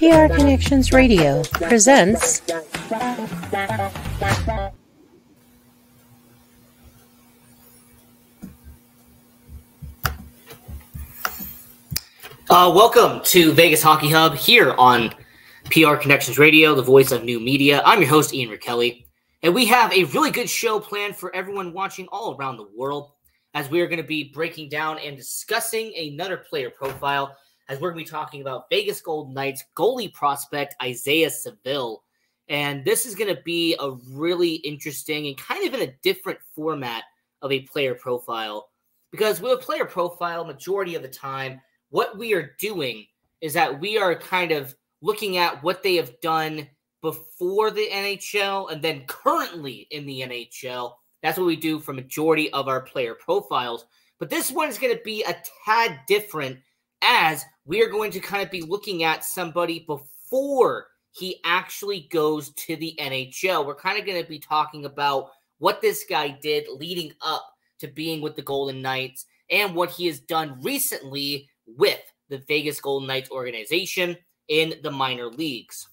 PR Connections Radio presents Welcome to Vegas Hockey Hub here on PR Connections Radio, the voice of new media. I'm your host, Ian Rachiele, and we have a really good show planned for everyone watching all around the world, as we are going to be breaking down and discussing another player profile, as we're going to be talking about Vegas Golden Knights goalie prospect Isaiah Saville. And this is going to be a really interesting and kind of in a different format of a player profile, because with a player profile, majority of the time, what we are doing is that we are kind of looking at what they have done before the NHL and then currently in the NHL. That's what we do for majority of our player profiles. But this one is going to be a tad different, as we are going to kind of be looking at somebody before he actually goes to the NHL. We're kind of going to be talking about what this guy did leading up to being with the Golden Knights and what he has done recently with the Vegas Golden Knights organization in the minor leagues.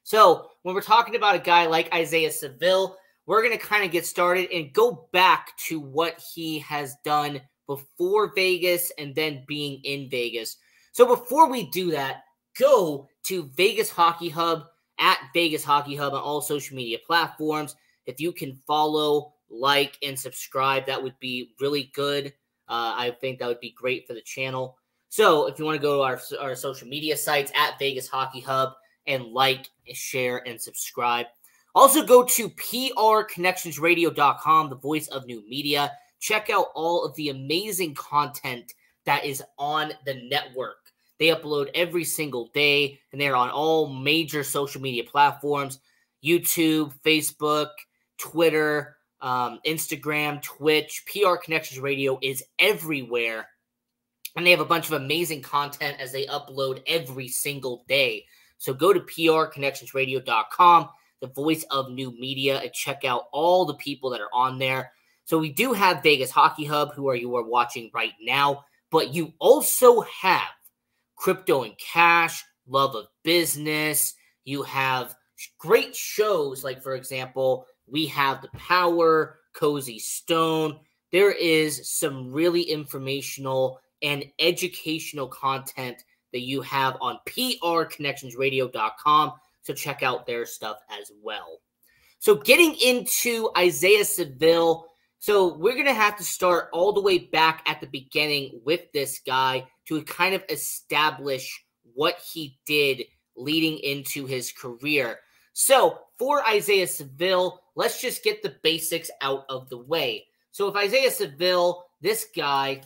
So when we're talking about a guy like Isaiah Saville, we're going to kind of get started and go back to what he has done before Vegas and then being in Vegas. So before we do that, go to Vegas Hockey Hub, at Vegas Hockey Hub on all social media platforms. If you can follow, like, and subscribe, that would be really good. I think that would be great for the channel. So if you want to go to our social media sites at Vegas Hockey Hub and like, share, and subscribe. Also go to prconnectionsradio.com, the voice of new media. Check out all of the amazing content that is on the network. They upload every single day, and they're on all major social media platforms: YouTube, Facebook, Twitter, Instagram, Twitch. PR Connections Radio is everywhere, and they have a bunch of amazing content as they upload every single day. So go to prconnectionsradio.com, the voice of new media, and check out all the people that are on there. So we do have Vegas Hockey Hub, you are watching right now, but you also have Crypto and Cash, Love of Business. You have great shows like, for example, we have The Power, Cozy Stone. There is some really informational and educational content that you have on prconnectionsradio.com. So check out their stuff as well. So getting into Isaiah Saville, so we're going to have to start all the way back at the beginning with this guy to kind of establish what he did leading into his career. So for Isaiah Saville, let's just get the basics out of the way. So if Isaiah Saville, this guy,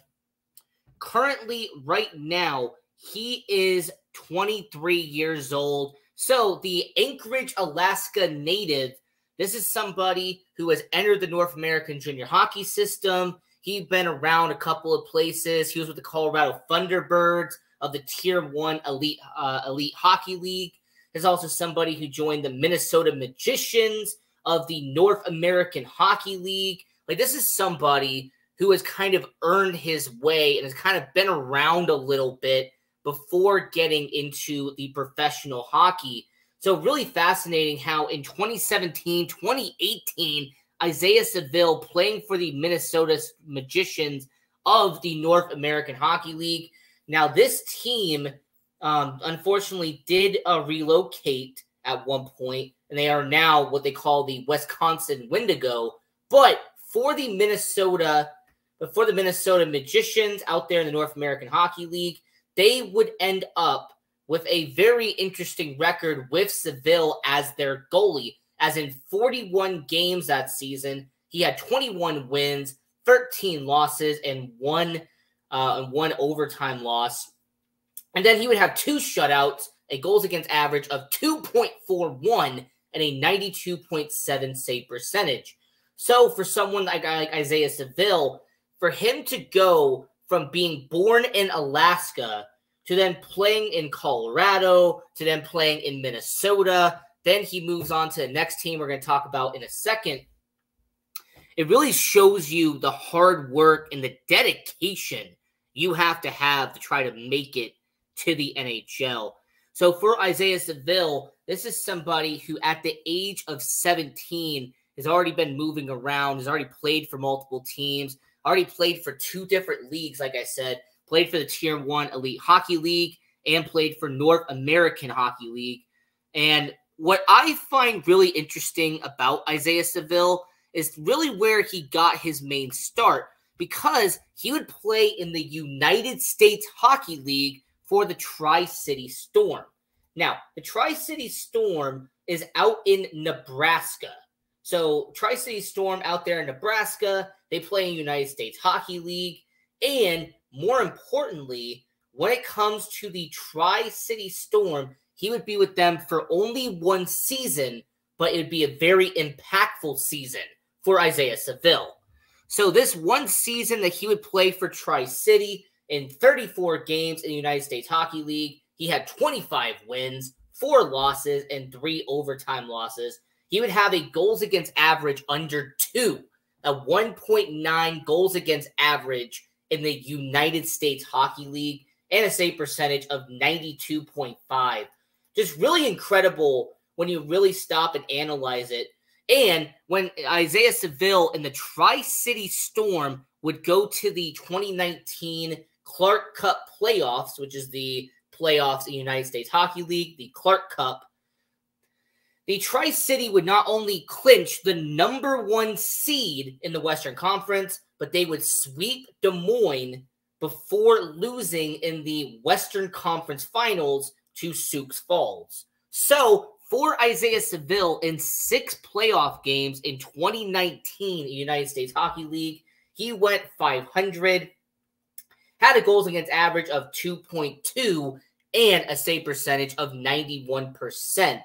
currently right now, he is 23 years old. So the Anchorage, Alaska native, this is somebody who has entered the North American junior hockey system. He's been around a couple of places. He was with the Colorado Thunderbirds of the Tier 1 Elite Hockey League. There's also somebody who joined the Minnesota Magicians of the North American Hockey League. Like, this is somebody who has kind of earned his way and has kind of been around a little bit before getting into the professional hockey. So really fascinating how in 2017, 2018, Isaiah Saville playing for the Minnesota Magicians of the North American Hockey League. Now, this team, unfortunately, did relocate at one point, and they are now what they call the Wisconsin Wendigo. But for the Minnesota Magicians out there in the North American Hockey League, they would end up with a very interesting record with Saville as their goalie, as in 41 games that season, he had 21 wins, 13 losses, and one overtime loss. And then he would have 2 shutouts, a goals against average of 2.41, and a 92.7 save percentage. So for someone like Isaiah Saville, for him to go from being born in Alaska to then playing in Colorado, to then playing in Minnesota, then he moves on to the next team we're going to talk about in a second. It really shows you the hard work and the dedication you have to try to make it to the NHL. So for Isaiah Saville, this is somebody who at the age of 17 has already been moving around, has already played for multiple teams, already played for 2 different leagues, like I said, played for the Tier 1 Elite Hockey League and played for North American Hockey League. And what I find really interesting about Isaiah Saville is really where he got his main start, because he would play in the United States Hockey League for the Tri-City Storm. Now, the Tri-City Storm is out in Nebraska. So Tri-City Storm out there in Nebraska, they play in United States Hockey League. And more importantly, when it comes to the Tri-City Storm, he would be with them for only 1 season, but it would be a very impactful season for Isaiah Saville. So this 1 season that he would play for Tri-City in 34 games in the United States Hockey League, he had 25 wins, 4 losses, and 3 overtime losses. He would have a goals against average under 2, a 1.9 goals against average in the United States Hockey League, and a save percentage of 92.5. Just really incredible when you really stop and analyze it. And when Isaiah Saville and the Tri-City Storm would go to the 2019 Clark Cup playoffs, which is the playoffs in the United States Hockey League, the Clark Cup, the Tri-City would not only clinch the number 1 seed in the Western Conference, but they would sweep Des Moines before losing in the Western Conference Finals to Sioux Falls. So, for Isaiah Saville in 6 playoff games in 2019 in the United States Hockey League, he went .500, had a goals against average of 2.2, and a save percentage of 91%.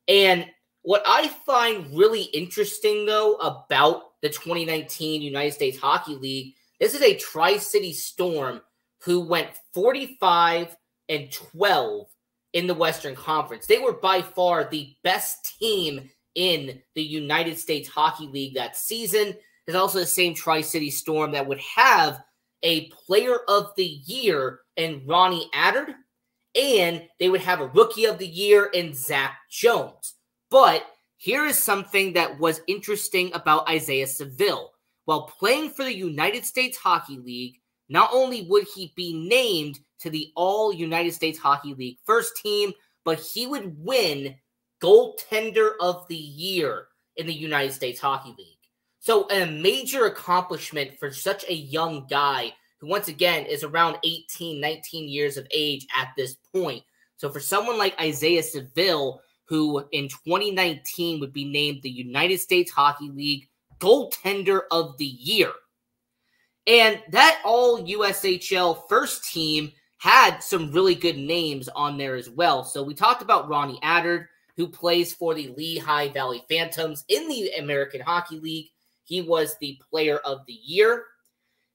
And what I find really interesting, though, about the 2019 United States Hockey League, this is a Tri-City Storm who went 45-12 in the Western Conference. They were by far the best team in the United States Hockey League that season. There's also the same Tri-City Storm that would have a Player of the Year in Ronnie Attard, and they would have a Rookie of the Year in Zach Jones. But here is something that was interesting about Isaiah Saville. While playing for the United States Hockey League, not only would he be named to the All-United States Hockey League first team, but he would win Goaltender of the Year in the United States Hockey League. So a major accomplishment for such a young guy who, once again, is around 18, 19 years of age at this point. So for someone like Isaiah Saville, who in 2019 would be named the United States Hockey League Goaltender of the Year. And that all-USHL first team had some really good names on there as well. So we talked about Ronnie Attard, who plays for the Lehigh Valley Phantoms in the American Hockey League. He was the Player of the Year.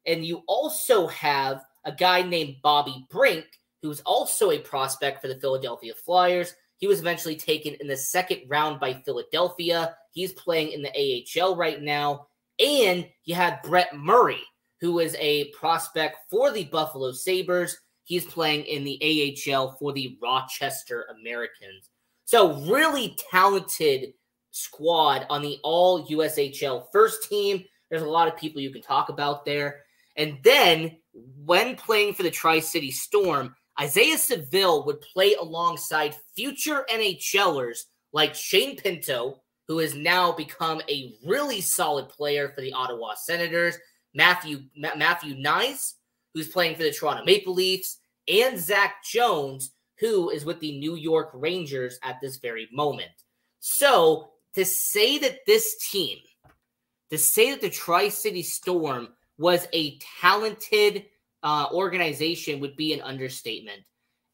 And you also have a guy named Bobby Brink, who's also a prospect for the Philadelphia Flyers. He was eventually taken in the 2nd round by Philadelphia. He's playing in the AHL right now. And you have Brett Murray, who is a prospect for the Buffalo Sabres. He's playing in the AHL for the Rochester Americans. So really talented squad on the all-USHL first team. There's a lot of people you can talk about there. And then when playing for the Tri-City Storm, Isaiah Saville would play alongside future NHLers like Shane Pinto, who has now become a really solid player for the Ottawa Senators, Matthew Nyes, who's playing for the Toronto Maple Leafs, and Zach Jones, who is with the New York Rangers at this very moment. So to say that this team, to say that the Tri-City Storm was a talented organization would be an understatement.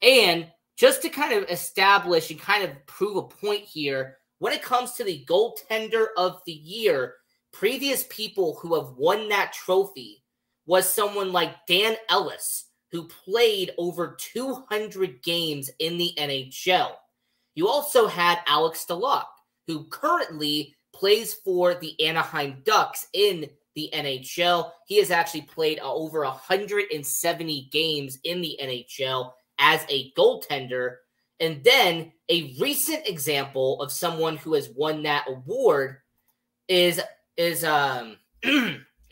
And just to kind of establish and kind of prove a point here, when it comes to the Goaltender of the Year, previous people who have won that trophy was someone like Dan Ellis, who played over 200 games in the NHL. You also had Alex Stalock, who currently plays for the Anaheim Ducks in the NHL. He has actually played over 170 games in the NHL as a goaltender. And then a recent example of someone who has won that award is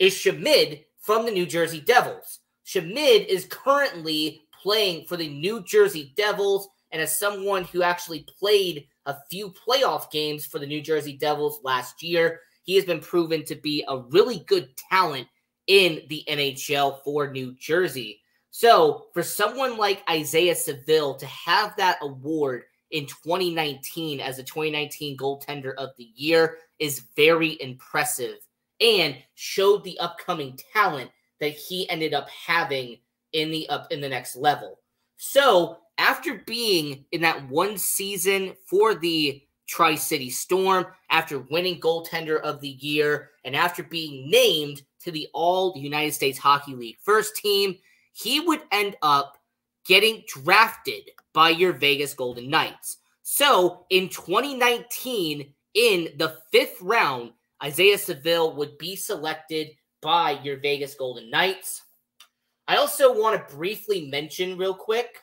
Shamid from the New Jersey Devils. Shamid is currently playing for the New Jersey Devils, and as someone who actually played a few playoff games for the New Jersey Devils last year, he has been proven to be a really good talent in the NHL for New Jersey. So for someone like Isaiah Saville to have that award in 2019 as the 2019 goaltender of the year is very impressive and showed the upcoming talent that he ended up having in the next level. So after being in that one season for the Tri-City Storm, after winning goaltender of the year, and after being named to the All-United States Hockey League first team, he would end up getting drafted by your Vegas Golden Knights. So in 2019, in the 5th round, Isaiah Saville would be selected by your Vegas Golden Knights. I also want to briefly mention real quick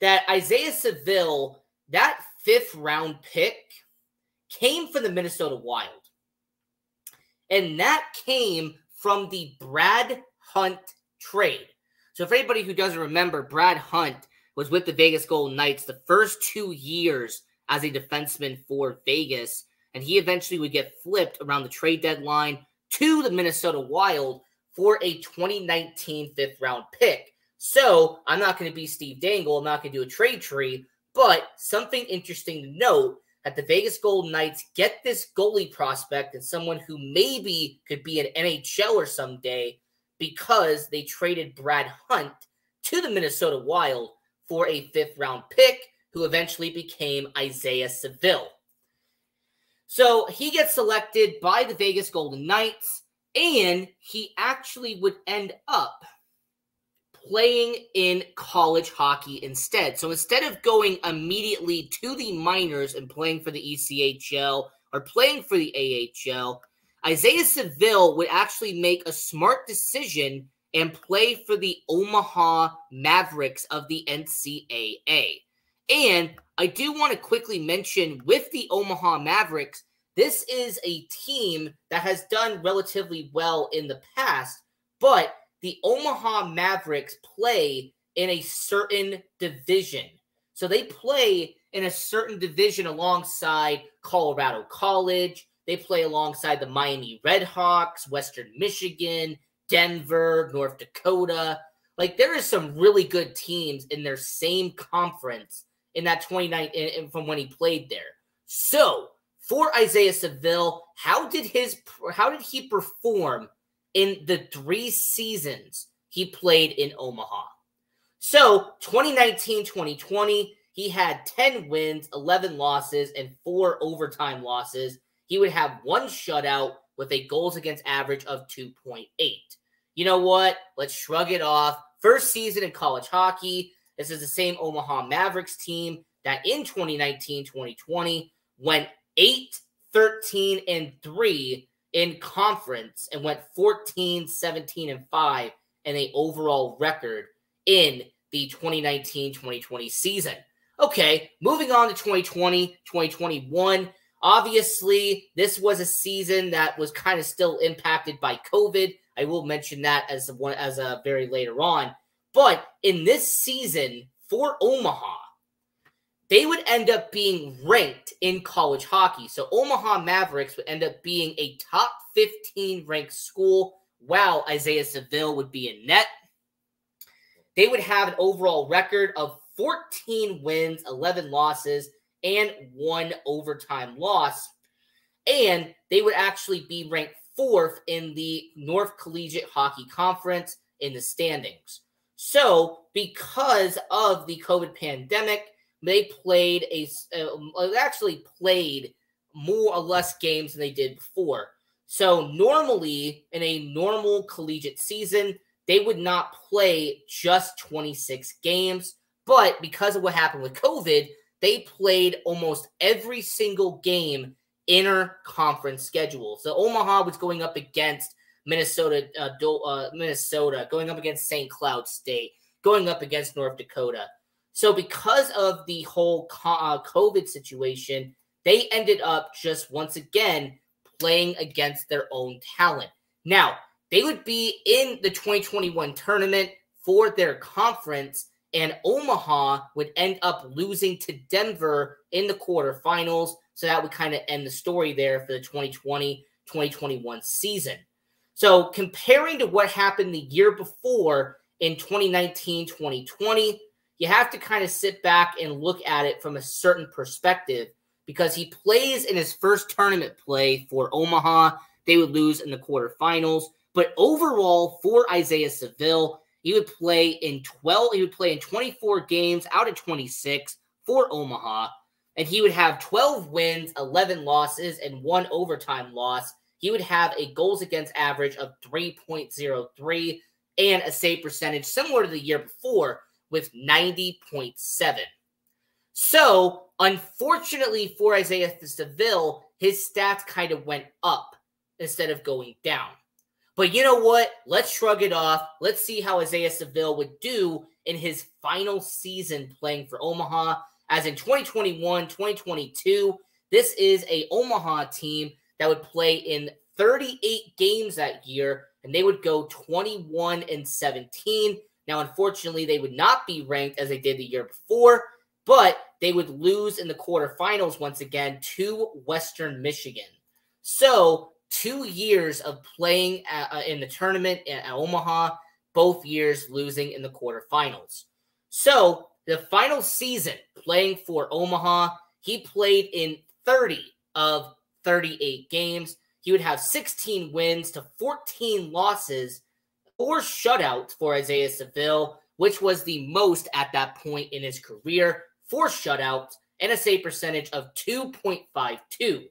that Isaiah Saville, that 5th round pick, came from the Minnesota Wild. And that came from the Brad Hunt trade. So for anybody who doesn't remember, Brad Hunt was with the Vegas Golden Knights the first 2 years as a defenseman for Vegas, and he eventually would get flipped around the trade deadline to the Minnesota Wild for a 2019 5th round pick. So I'm not going to be Steve Dangle. I'm not going to do a trade tree, but something interesting to note that the Vegas Golden Knights get this goalie prospect and someone who maybe could be an NHLer someday because they traded Brad Hunt to the Minnesota Wild for a 5th round pick who eventually became Isaiah Saville. So he gets selected by the Vegas Golden Knights, and he actually would end up playing in college hockey instead. So instead of going immediately to the minors and playing for the ECHL or playing for the AHL, Isaiah Saville would actually make a smart decision and play for the Omaha Mavericks of the NCAA. And I do want to quickly mention with the Omaha Mavericks, this is a team that has done relatively well in the past, but the Omaha Mavericks play in a certain division. So they play in a certain division alongside Colorado College. They play alongside the Miami Redhawks, Western Michigan, Denver, North Dakota. Like, there is some really good teams in their same conference in that 29 from when he played there. So for Isaiah Saville, how did he perform in the 3 seasons he played in Omaha? So 2019-2020, he had 10 wins, 11 losses, and 4 overtime losses. He would have 1 shutout with a goals against average of 2.8. You know what? Let's shrug it off. First season in college hockey. This is the same Omaha Mavericks team that in 2019-2020 went 8-13-3 in conference and went 14-17-5 in an overall record in the 2019-2020 season. Okay, moving on to 2020-2021. Obviously, this was a season that was kind of still impacted by COVID. I will mention that as a very later on. But in this season for Omaha, they would end up being ranked in college hockey. So Omaha Mavericks would end up being a top 15 ranked school, while Isaiah Saville would be in net. They would have an overall record of 14 wins, 11 losses, and 1 overtime loss. And they would actually be ranked 4th in the North Collegiate Hockey Conference in the standings. So because of the COVID pandemic, they actually played more or less games than they did before. So normally, in a normal collegiate season, they would not play just 26 games. But because of what happened with COVID, they played almost every single game inter-conference schedule. So Omaha was going up against Minnesota, going up against St. Cloud State, going up against North Dakota. So because of the whole COVID situation, they ended up just once again playing against their own talent. Now, they would be in the 2021 tournament for their conference, and Omaha would end up losing to Denver in the quarterfinals. So that would kind of end the story there for the 2020-2021 season. So comparing to what happened the year before in 2019-2020, you have to kind of sit back and look at it from a certain perspective, because he plays in his first tournament play for Omaha. They would lose in the quarterfinals. But overall, for Isaiah Saville, he would play in 24 games out of 26 for Omaha, and he would have 12 wins, 11 losses, and 1 overtime loss. He would have a goals against average of 3.03 and a save percentage similar to the year before with 90.7. So, unfortunately for Isaiah Saville, his stats kind of went up instead of going down. But you know what? Let's shrug it off. Let's see how Isaiah Saville would do in his final season playing for Omaha. As in 2021, 2022, this is a Omaha team that would play in 38 games that year, and they would go 21-17. Now, unfortunately, they would not be ranked as they did the year before, but they would lose in the quarterfinals once again to Western Michigan. So, 2 years of playing in the tournament at Omaha, both years losing in the quarterfinals. So, the final season playing for Omaha, he played in 30 of 38 games. He would have 16 wins to 14 losses, 4 shutouts for Isaiah Saville, which was the most at that point in his career, 4 shutouts, and a save percentage of 2.52.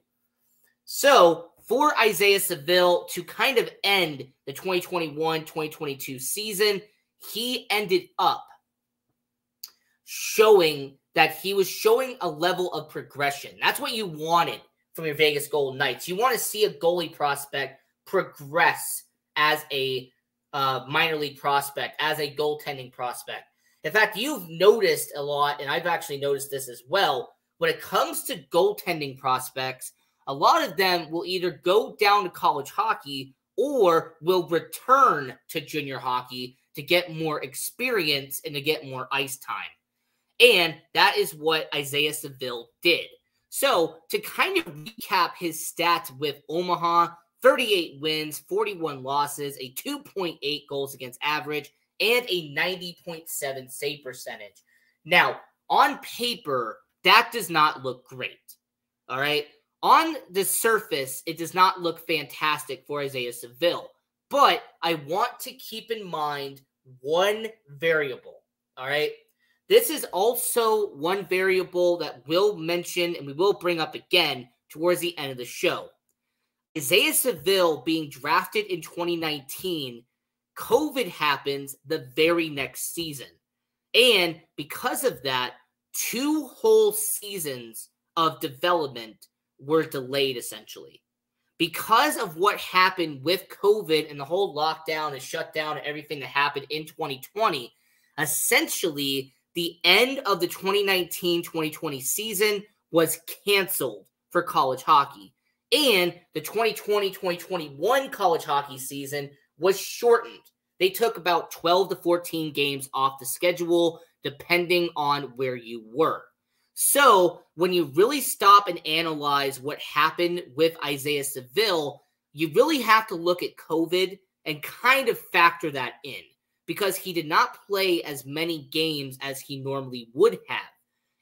So, for Isaiah Saville to kind of end the 2021-2022 season, he ended up showing that he was showing a level of progression. That's what you wanted from your Vegas Golden Knights. You want to see a goalie prospect progress as a minor league prospect, as a goaltending prospect. In fact, you've noticed a lot, and I've actually noticed this as well, when it comes to goaltending prospects, a lot of them will either go down to college hockey or will return to junior hockey to get more experience and to get more ice time. And that is what Isaiah Saville did. So to kind of recap his stats with Omaha, 38 wins, 41 losses, a 2.8 goals against average, and a 90.7 save percentage. Now, on paper, that does not look great. All right? On the surface, it does not look fantastic for Isaiah Saville, but I want to keep in mind one variable, all right? This is also one variable that we'll mention and we will bring up again towards the end of the show. Isaiah Saville being drafted in 2019, COVID happens the very next season. And because of that, 2 whole seasons of development were delayed essentially. Because of what happened with COVID and the whole lockdown and shutdown and everything that happened in 2020, essentially the end of the 2019-2020 season was canceled for college hockey. And the 2020-2021 college hockey season was shortened. They took about 12 to 14 games off the schedule, depending on where you were. So when you really stop and analyze what happened with Isaiah Saville, you really have to look at COVID and kind of factor that in, because he did not play as many games as he normally would have.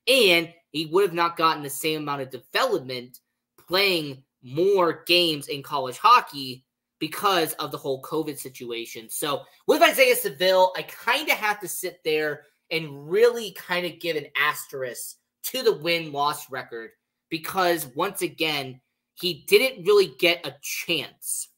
And he would have not gotten the same amount of development playing more games in college hockey because of the whole COVID situation. So with Isaiah Saville, I kind of have to sit there and really kind of give an asterisk to the win-loss record, because once again, he didn't really get a chance.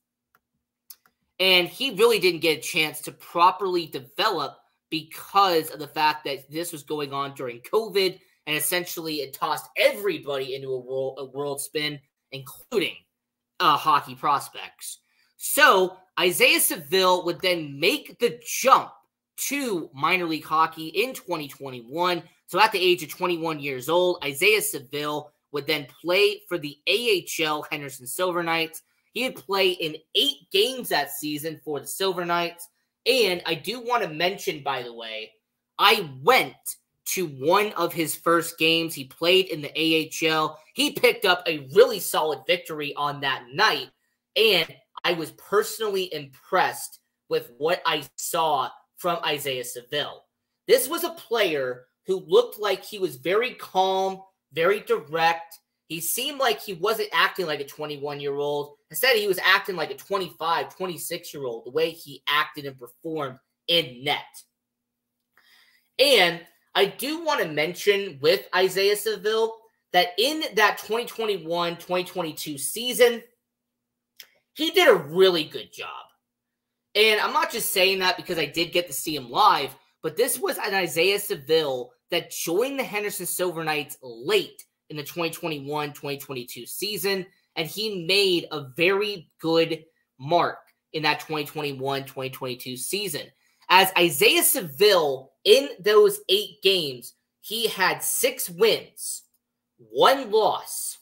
And he really didn't get a chance to properly develop because of the fact that this was going on during COVID, and essentially it tossed everybody into a world spin, including hockey prospects. So Isaiah Saville would then make the jump to minor league hockey in 2021. So at the age of 21 years old, Isaiah Saville would then play for the AHL Henderson Silver Knights. He would play in 8 games that season for the Silver Knights. And I do want to mention, by the way, I went to one of his first games. He played in the AHL. He picked up a really solid victory on that night. And I was personally impressed with what I saw from Isaiah Saville. This was a player who looked like he was very calm, very direct. He seemed like he wasn't acting like a 21-year-old. Instead, he was acting like a 25, 26-year-old, the way he acted and performed in net. And I do want to mention with Isaiah Saville that in that 2021-2022 season, he did a really good job. And I'm not just saying that because I did get to see him live, but this was an Isaiah Saville that joined the Henderson Silver Knights late in the 2021-2022 season, and he made a very good mark in that 2021-2022 season. As Isaiah Saville, in those 8 games, he had 6 wins, 1 loss.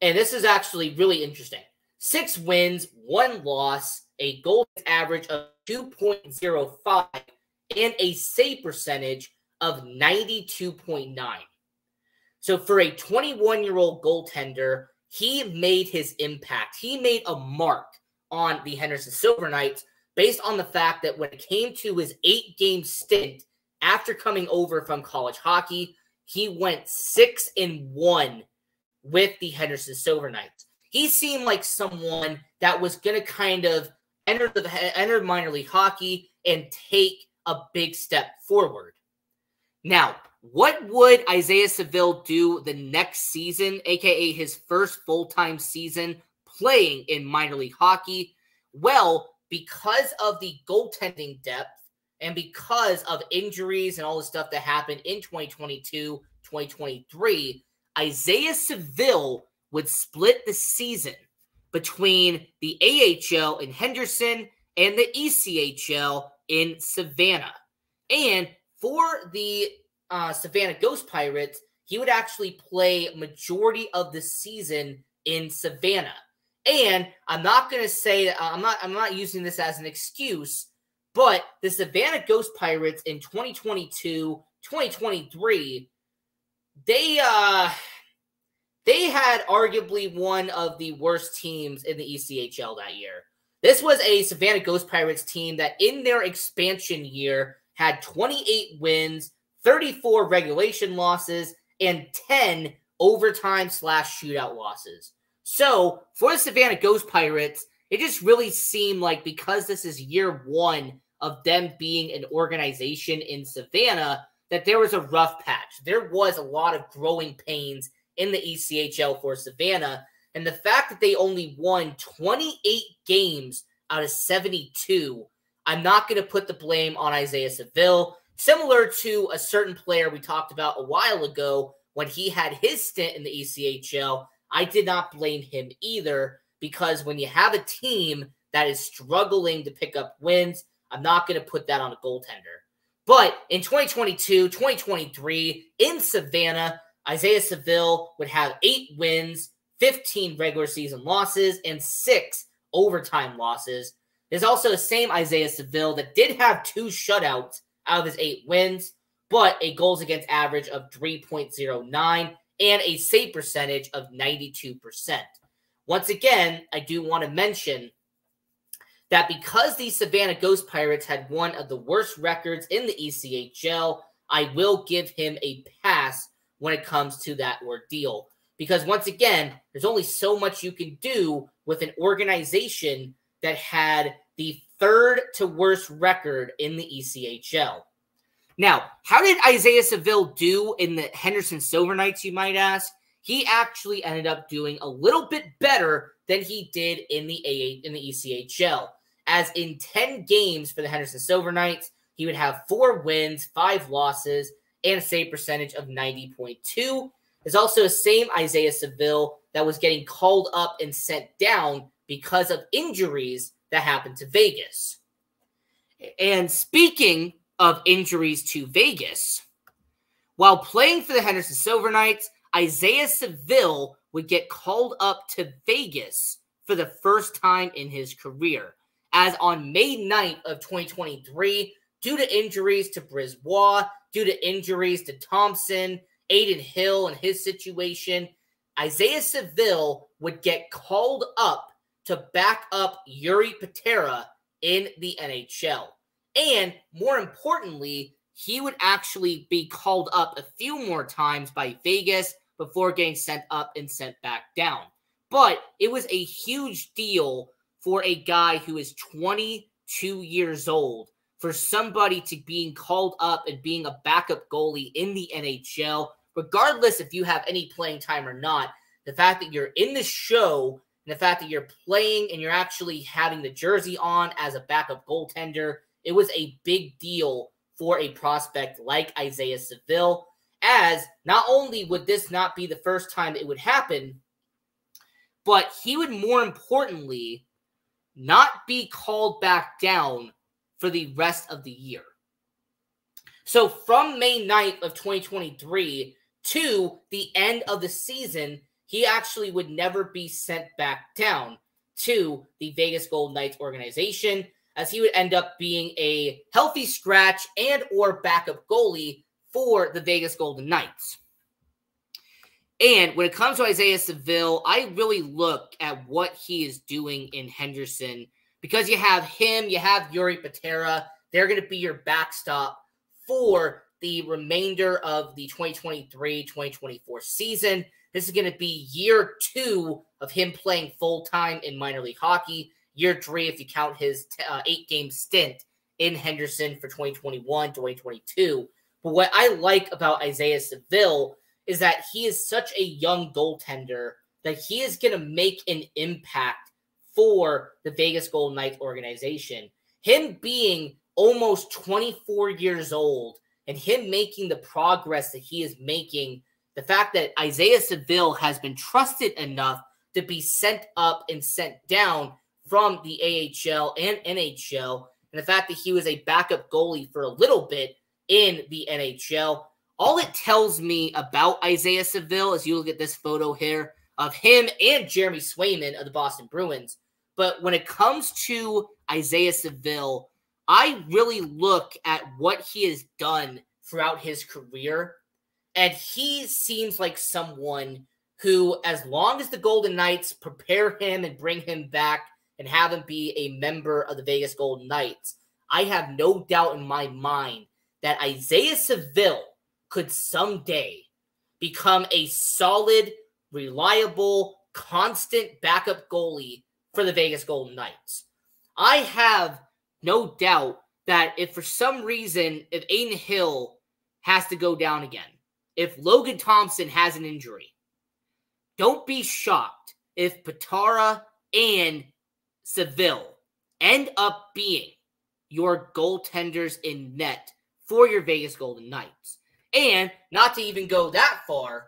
And this is actually really interesting. 6 wins, 1 loss, a goal average of 2.05, and a save percentage of 92.9. So for a 21-year-old goaltender, he made his impact. He made a mark on the Henderson Silver Knights based on the fact that when it came to his 8-game stint after coming over from college hockey, he went 6-1 with the Henderson Silver Knights. He seemed like someone that was going to kind of enter minor league hockey and take a big step forward. Now, what would Isaiah Saville do the next season, aka his first full-time season playing in minor league hockey? Well, because of the goaltending depth and because of injuries and all the stuff that happened in 2022, 2023, Isaiah Saville would split the season between the AHL in Henderson and the ECHL in Savannah. And for the Savannah Ghost Pirates, he would actually play majority of the season in Savannah. And I'm not going to say I'm not using this as an excuse, but the Savannah Ghost Pirates in 2022, 2023, they had arguably one of the worst teams in the ECHL that year. This was a Savannah Ghost Pirates team that in their expansion year had 28 wins, 34 regulation losses, and 10 overtime/shootout losses. So for the Savannah Ghost Pirates, it just really seemed like because this is year 1 of them being an organization in Savannah, that there was a rough patch. There was a lot of growing pains in the ECHL for Savannah. And the fact that they only won 28 games out of 72, I'm not going to put the blame on Isaiah Saville. Similar to a certain player we talked about a while ago when he had his stint in the ECHL, I did not blame him either, because when you have a team that is struggling to pick up wins, I'm not going to put that on a goaltender. But in 2022, 2023, in Savannah, Isaiah Saville would have 8 wins, 15 regular season losses, and 6 overtime losses. There's also the same Isaiah Saville that did have 2 shutouts out of his 8 wins, but a goals against average of 3.09 and a save percentage of 92%. Once again, I do want to mention that because the Savannah Ghost Pirates had one of the worst records in the ECHL, I will give him a pass when it comes to that ordeal. Because once again, there's only so much you can do with an organization that had the 3rd to worst record in the ECHL. Now, how did Isaiah Saville do in the Henderson Silver Knights, you might ask? He actually ended up doing a little bit better than he did in the ECHL. As in 10 games for the Henderson Silver Knights, he would have 4 wins, 5 losses, and a save percentage of 90.2. There's also the same Isaiah Saville that was getting called up and sent down because of injuries that happened to Vegas. And speaking of injuries to Vegas, while playing for the Henderson Silver Knights, Isaiah Saville would get called up to Vegas for the first time in his career, as on May 9th of 2023, due to injuries to Brisebois, due to injuries to Thompson, Aiden Hill and his situation, Isaiah Saville would get called up to back up Yuri Patera in the NHL. And more importantly, he would actually be called up a few more times by Vegas before getting sent up and sent back down. But it was a huge deal for a guy who is 22 years old, for somebody to being called up and being a backup goalie in the NHL, regardless if you have any playing time or not. The fact that you're in the show and the fact that you're playing and you're actually having the jersey on as a backup goaltender, it was a big deal for a prospect like Isaiah Saville, as not only would this not be the first time it would happen, but he would more importantly not be called back down for the rest of the year. So from May 9th of 2023 to the end of the season, he actually would never be sent back down to the Vegas Golden Knights organization, as he would end up being a healthy scratch and or backup goalie for the Vegas Golden Knights. And when it comes to Isaiah Saville, I really look at what he is doing in Henderson, because you have him, you have Yuri Patera. They're going to be your backstop for the remainder of the 2023-2024 season. This is going to be year 2 of him playing full-time in minor league hockey. Year 3 if you count his 8-game stint in Henderson for 2021-2022. But what I like about Isaiah Saville is that he is such a young goaltender that he is going to make an impact for the Vegas Golden Knights organization. Him being almost 24 years old and him making the progress that he is making, the fact that Isaiah Saville has been trusted enough to be sent up and sent down from the AHL and NHL, and the fact that he was a backup goalie for a little bit in the NHL, all it tells me about Isaiah Saville is you look at this photo here of him and Jeremy Swayman of the Boston Bruins. But when it comes to Isaiah Saville, I really look at what he has done throughout his career, and he seems like someone who, as long as the Golden Knights prepare him and bring him back and have him be a member of the Vegas Golden Knights, I have no doubt in my mind that Isaiah Saville could someday become a solid, reliable, constant backup goalie for the Vegas Golden Knights. I have no doubt that if for some reason, if Aiden Hill has to go down again, if Logan Thompson has an injury, don't be shocked if Patara and Saville end up being your goaltenders in net for your Vegas Golden Knights. And not to even go that far,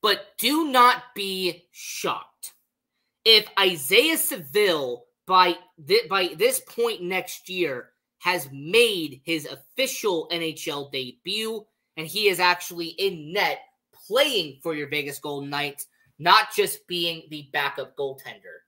but do not be shocked if Isaiah Saville, by this point next year, has made his official NHL debut, and he is actually in net playing for your Vegas Golden Knights, not just being the backup goaltender.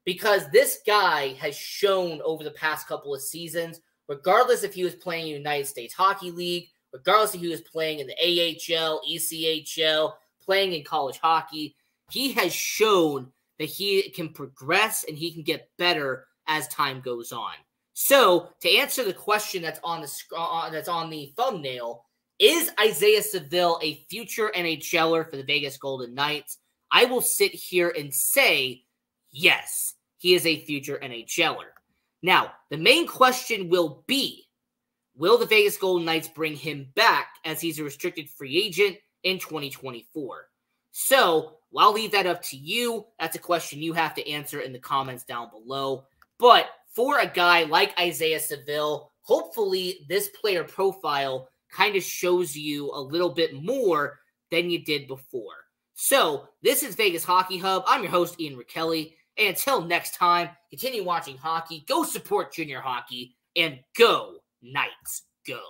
Because this guy has shown over the past couple of seasons, regardless if he was playing in the United States Hockey League, regardless if he was playing in the AHL, ECHL, playing in college hockey, he has shown that he can progress and he can get better as time goes on. So, to answer the question that's on the thumbnail, is Isaiah Saville a future NHLer for the Vegas Golden Knights? I will sit here and say, yes, he is a future NHLer. Now, the main question will be, will the Vegas Golden Knights bring him back as he's a restricted free agent in 2024? So, I'll leave that up to you. That's a question you have to answer in the comments down below. But for a guy like Isaiah Saville, hopefully this player profile kind of shows you a little bit more than you did before. So, this is Vegas Hockey Hub. I'm your host, Ian Rachiele. And until next time, continue watching hockey, go support junior hockey, and go, Knights, go.